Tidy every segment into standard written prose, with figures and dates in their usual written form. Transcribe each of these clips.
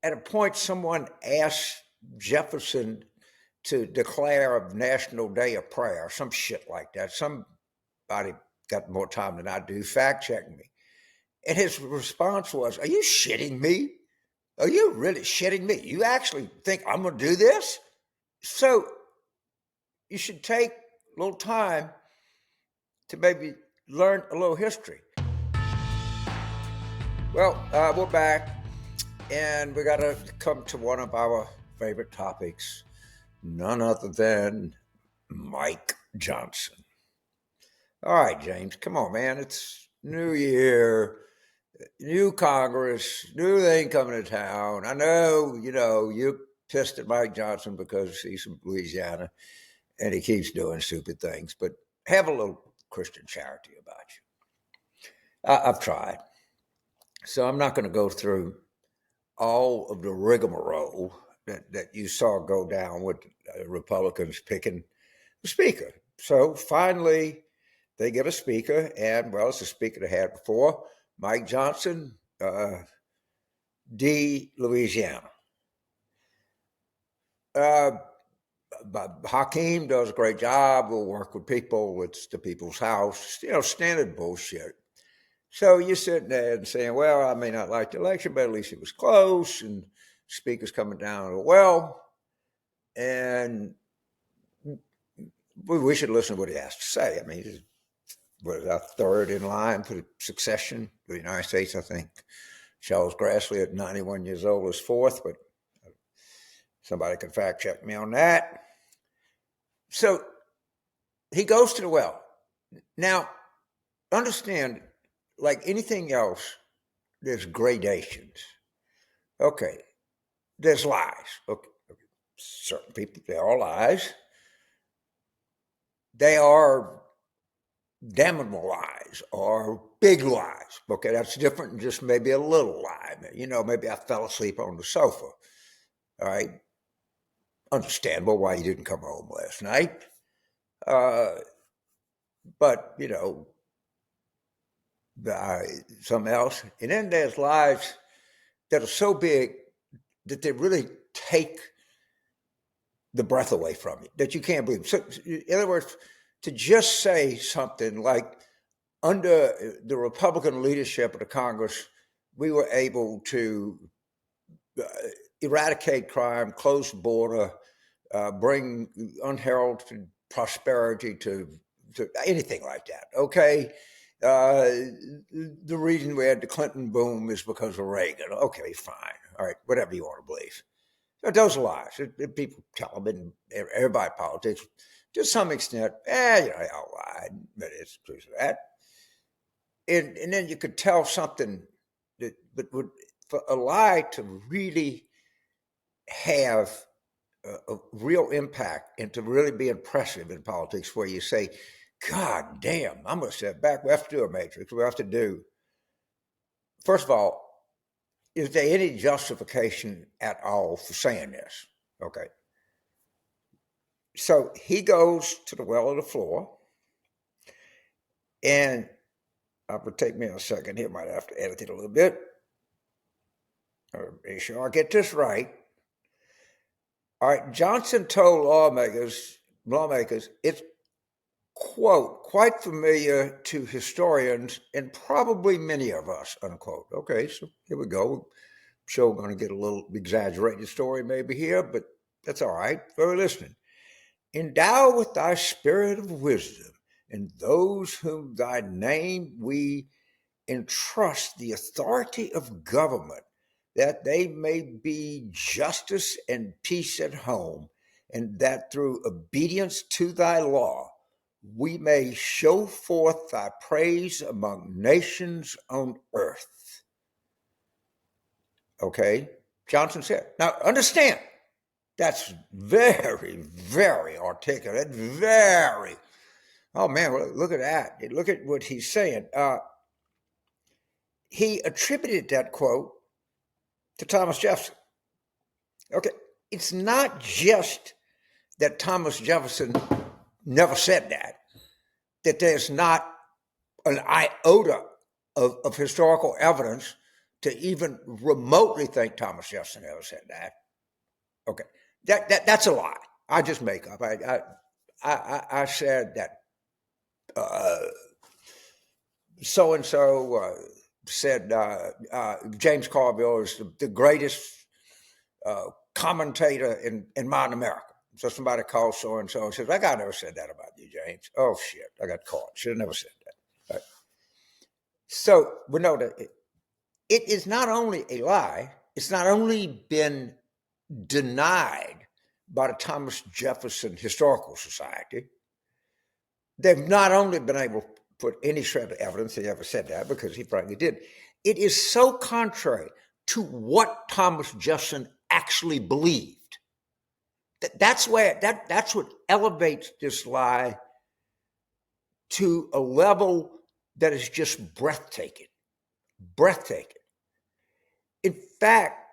at a point, someone asked Jefferson to declare a National Day of Prayer, some shit like that. Somebody got more time than I do fact-checking me. And his response was, "Are you shitting me? Are you really shitting me? You actually think I'm going to do this?" So you should take a little time to maybe learn a little history. Well, we're back, and we got to come to one of our favorite topics, none other than Mike Johnson. All right, James, come on, man. It's New Year, new Congress, new thing coming to town. I know, you're pissed at Mike Johnson because he's from Louisiana and he keeps doing stupid things, but have a little Christian charity about you. I've tried. So I'm not going to go through all of the rigmarole that you saw go down with Republicans picking the speaker. So finally, they get a speaker, and, well, it's a speaker they had before, Mike Johnson, Louisiana. Hakeem does a great job. We'll work with people. It's the people's house, standard bullshit. So you're sitting there and saying, well, I may not like the election, but at least it was close, and speaker's coming down the well, and we should listen to what he has to say. I mean, he's our third in line for the succession of the United States, I think. Charles Grassley at 91 years old is fourth, but somebody can fact check me on that. So he goes to the well. Now, understand, like anything else, there's gradations. Okay, there's lies. Okay. Certain people, they are lies. They are damnable lies or big lies. Okay, that's different than just maybe a little lie. Maybe I fell asleep on the sofa. All right. Understandable why you didn't come home last night. But, something else. And then there's lies that are so big that they really take the breath away from you, that you can't believe. So, in other words, to just say something like, under the Republican leadership of the Congress, we were able to eradicate crime, close the border, bring unheralded prosperity to anything like that. Okay, the reason we had the Clinton boom is because of Reagan. Okay, fine. All right, whatever you want to believe. So those are lies. People tell them in everybody politics, to some extent, they all lied, but it's true of that. And then you could tell something but for a lie to really have a real impact and to really be impressive in politics, where you say, God damn, I'm going to step back. We have to do a matrix. We have to do, first of all, is there any justification at all for saying this? Okay. So he goes to the well of the floor, and it would take me a second here. Might have to edit it a little bit. Make sure I get this right. All right, Johnson told lawmakers, it's, quote, quite familiar to historians and probably many of us, unquote. Okay, so here we go. I'm sure we're going to get a little exaggerated story maybe here, but that's all right. We're listening. Endow with thy spirit of wisdom, and those whom thy name we entrust the authority of government, that they may be justice and peace at home, and that through obedience to thy law, we may show forth thy praise among nations on earth. Okay, Johnson said. Now, understand, that's very, very articulate, oh man, look at that. Look at what he's saying. He attributed that quote to Thomas Jefferson. Okay, it's not just that Thomas Jefferson never said that there's not an iota of historical evidence to even remotely think Thomas Jefferson ever said that. Okay, that's a lie. I just make up. I said that so and so said James Carville is the greatest commentator in modern America. So somebody calls so and so and says, "That guy never said that about you, James." Oh shit, I got caught. Should have never said that. Right. So we know that it is not only a lie. It's not only been denied by the Thomas Jefferson Historical Society. They've not only been able to put any shred of evidence he ever said that, because he frankly did. It is so contrary to what Thomas Jefferson actually believed. That's what elevates this lie to a level that is just breathtaking. Breathtaking. In fact,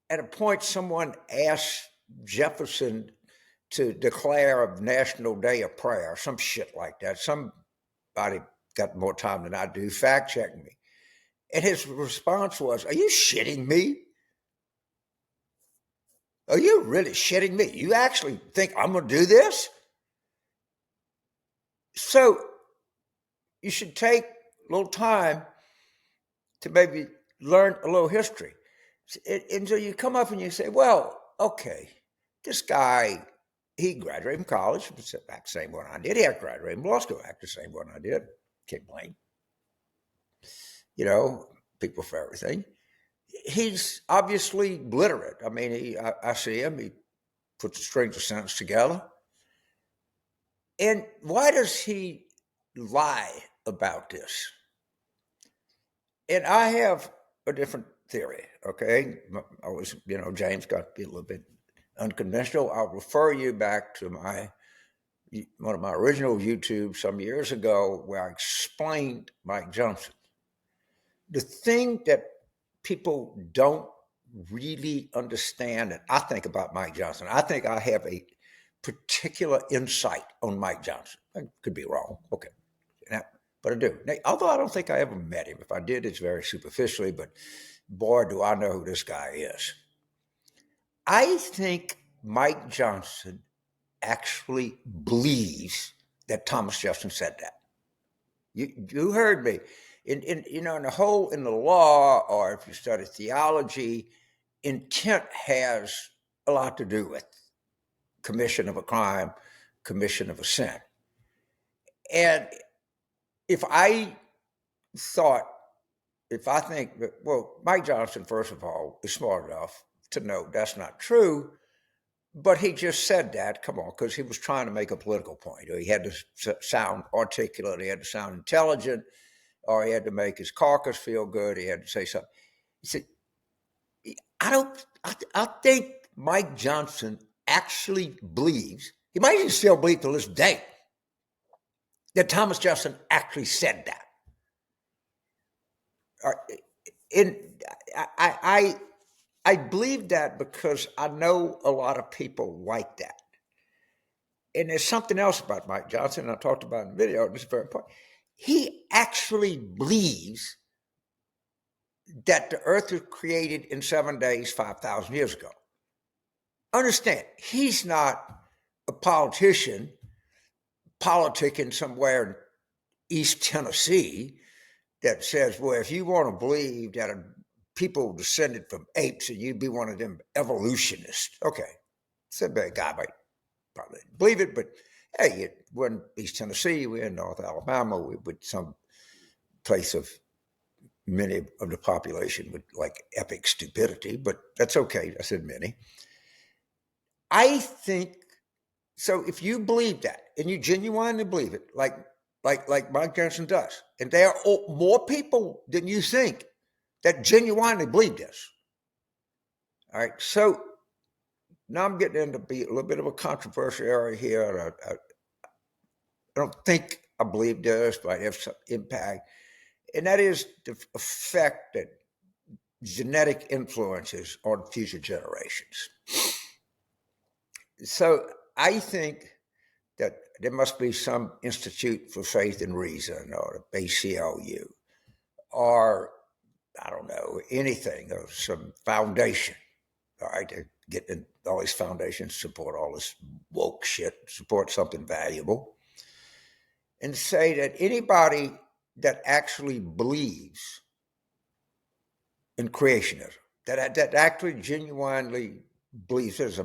at a point, someone asked Jefferson to declare a National Day of Prayer, some shit like that. Somebody got more time than I do, fact checking me. And his response was, "Are you shitting me? Are you really shitting me? You actually think I'm going to do this?" So you should take a little time to maybe learn a little history. And so you come up and you say, well, okay, this guy, he graduated from college, back the same one I did. He had graduated from law school, back the same one I did. Can't blame. You know, people for everything. He's obviously literate. I mean, I see him. He puts the strings of sentence together. And why does he lie about this? And I have a different theory, okay? I was, James got to be a little bit unconventional. I'll refer you back to one of my original YouTube some years ago where I explained Mike Johnson. The thing that people don't really understand that I think about Mike Johnson, I think I have a particular insight on Mike Johnson. I could be wrong, okay. But I do. Now, although I don't think I ever met him. If I did, it's very superficially, but boy, do I know who this guy is. I think Mike Johnson actually believes that Thomas Jefferson said that. You heard me. In the law, or if you study theology, intent has a lot to do with commission of a crime, commission of a sin. And if I think that, well, Mike Johnson, first of all, is smart enough to know that's not true, but he just said that, come on, because he was trying to make a political point. He had to sound articulate, he had to sound intelligent, or he had to make his caucus feel good, he had to say something. He said, I think Mike Johnson actually believes, he might even still believe to this day, that Thomas Jefferson actually said that. And I believe that because I know a lot of people like that. And there's something else about Mike Johnson, and I talked about in the video, this is very important. He actually believes that the earth was created in 7 days, 5,000 years ago. Understand, he's not a politician politicking somewhere in East Tennessee that says, well, if you want to believe that people descended from apes and you'd be one of them evolutionists. Okay. Said that guy might probably believe it, but hey, we're in East Tennessee, we're in North Alabama, we're with some place of many of the population with like epic stupidity, but that's okay. I said many. I think, so if you believe that and you genuinely believe it, like Mike Johnson does, and there are more people than you think that genuinely believe this. All right, so now I'm getting into a little bit of a controversial area here. I don't think I believe this, but I have some impact, and that is the effect that genetic influences on future generations. So I think that there must be some Institute for Faith and Reason, or the ACLU, or I don't know, anything or some foundation, all right, to get in all these foundations, support all this woke shit, support something valuable, and say that anybody that actually believes in creationism, that actually genuinely believes there's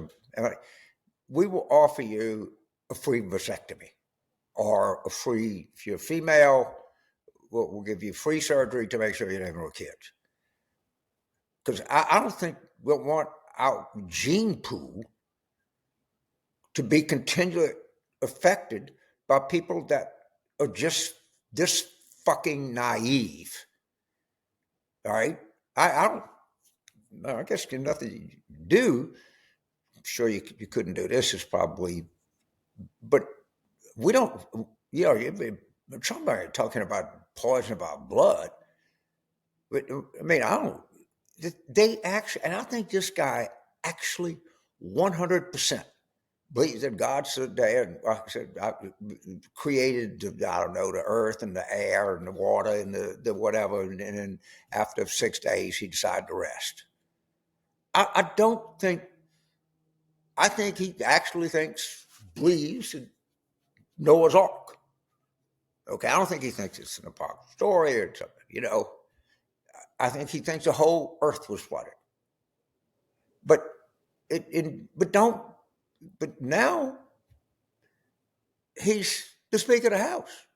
we will offer you a free vasectomy or a free, if you're a female, we'll give you free surgery to make sure you don't have no kids. Because I don't think we'll want our gene pool to be continually affected by people that are just this fucking naive. All right? I don't, I guess there's nothing you do. I'm sure you couldn't do this, is probably, but we don't, you know, somebody talking about poison about blood. But, I mean, I don't, they actually, and I think this guy actually 100% believes that God stood there and, like I said, created, I don't know, the earth and the air and the water and the whatever. And then after 6 days, he decided to rest. I don't think, I think he actually believes in Noah's Ark. Okay, I don't think he thinks it's an apocryphal story or something, you know. I think he thinks the whole earth was flooded. But but now he's the Speaker of the House.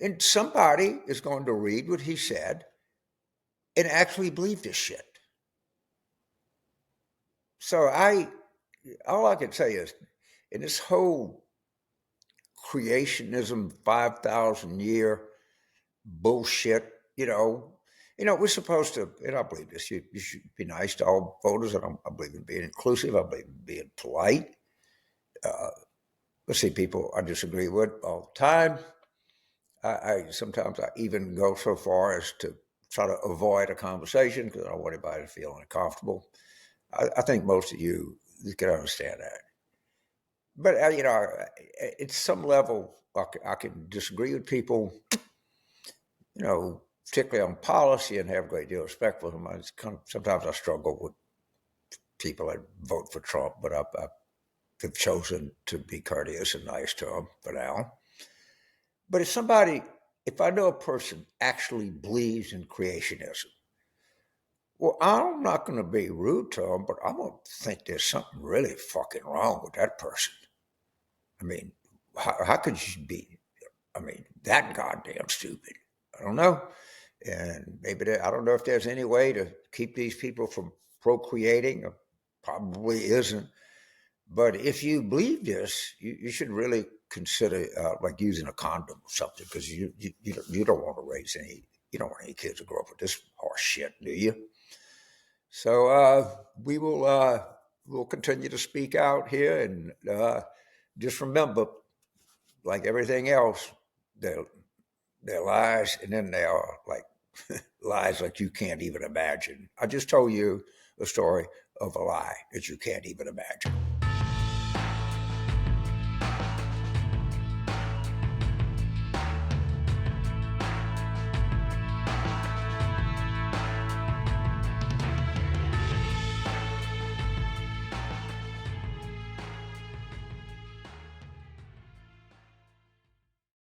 And somebody is going to read what he said and actually believe this shit. So all I can say is, in this whole creationism 5,000 year bullshit, we're supposed to, and I believe this, you should be nice to all voters, and I believe in being inclusive, I believe in being polite. Let's see, people I disagree with all the time. Sometimes I even go so far as to try to avoid a conversation because I don't want anybody to feel uncomfortable. I think most of you can understand that. But, at some level, I can disagree with people, particularly on policy, and have a great deal of respect for them. Sometimes I struggle with people that vote for Trump, but I've chosen to be courteous and nice to them for now. But if I know a person actually believes in creationism, well, I'm not going to be rude to them, but I'm going to think there's something really fucking wrong with that person. I mean, how could you be, that goddamn stupid? I don't know. And maybe I don't know if there's any way to keep these people from procreating. Probably isn't. But if you believe this, you should really consider like using a condom or something, because you don't want to raise you don't want any kids to grow up with this horse shit, do you? So we'll continue to speak out here, and just remember, like everything else, they're lies, and then they are like lies like you can't even imagine. I just told you a story of a lie that you can't even imagine.